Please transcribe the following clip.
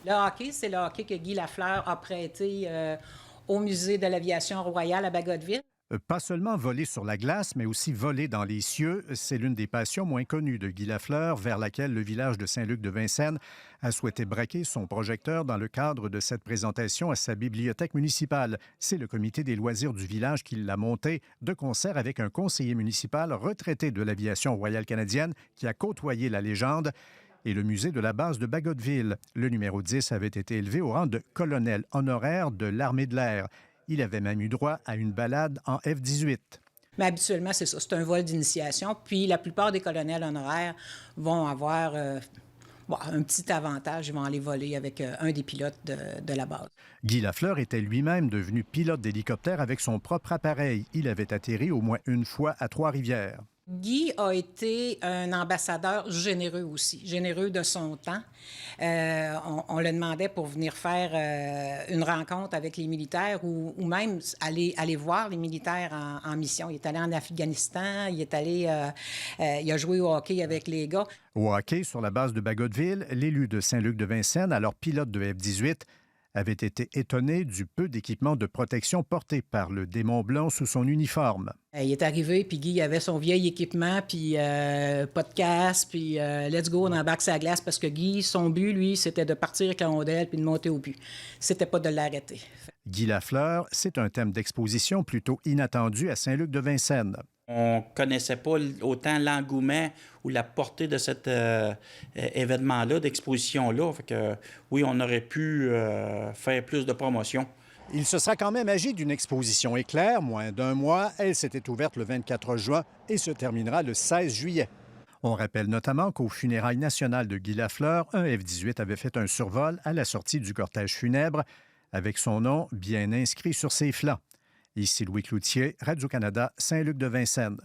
Le hockey, c'est le hockey que Guy Lafleur a prêté au Musée de l'aviation royale à Bagotville. Pas seulement voler sur la glace, mais aussi voler dans les cieux, c'est l'une des passions moins connues de Guy Lafleur, vers laquelle le village de Saint-Luc-de-Vincennes a souhaité braquer son projecteur dans le cadre de cette présentation à sa bibliothèque municipale. C'est le comité des loisirs du village qui l'a monté de concert avec un conseiller municipal retraité de l'aviation royale canadienne qui a côtoyé la légende et le musée de la base de Bagotville. Le numéro 10 avait été élevé au rang de colonel honoraire de l'armée de l'air. Il avait même eu droit à une balade en F-18. Mais habituellement, c'est ça, c'est un vol d'initiation. Puis la plupart des colonels honoraires vont avoir un petit avantage. Ils vont aller voler avec un des pilotes de la base. Guy Lafleur était lui-même devenu pilote d'hélicoptère avec son propre appareil. Il avait atterri au moins une fois à Trois-Rivières. Guy a été un ambassadeur généreux aussi, généreux de son temps. On le demandait pour venir faire une rencontre avec les militaires ou même aller voir les militaires en mission. Il est allé en Afghanistan, il a joué au hockey avec les gars. Au hockey, sur la base de Bagotville, l'élu de Saint-Luc-de-Vincennes, alors pilote de F-18, avait été étonné du peu d'équipement de protection porté par le démon blanc sous son uniforme. Il est arrivé, puis Guy avait son vieil équipement, puis pas de casque, puis let's go, on embarque sa glace, parce que Guy, son but, lui, c'était de partir avec la rondelle puis de monter au but. C'était pas de l'arrêter. Guy Lafleur, c'est un thème d'exposition plutôt inattendu à Saint-Luc-de-Vincennes. On ne connaissait pas autant l'engouement ou la portée de cet événement-là, d'exposition-là. Fait que, oui, on aurait pu faire plus de promotion. Il se sera quand même agi d'une exposition éclair, moins d'un mois. Elle s'était ouverte le 24 juin et se terminera le 16 juillet. On rappelle notamment qu'aux funérailles nationales de Guy Lafleur, un F-18 avait fait un survol à la sortie du cortège funèbre avec son nom bien inscrit sur ses flancs. Ici Louis Cloutier, Radio-Canada, Saint-Luc-de-Vincennes.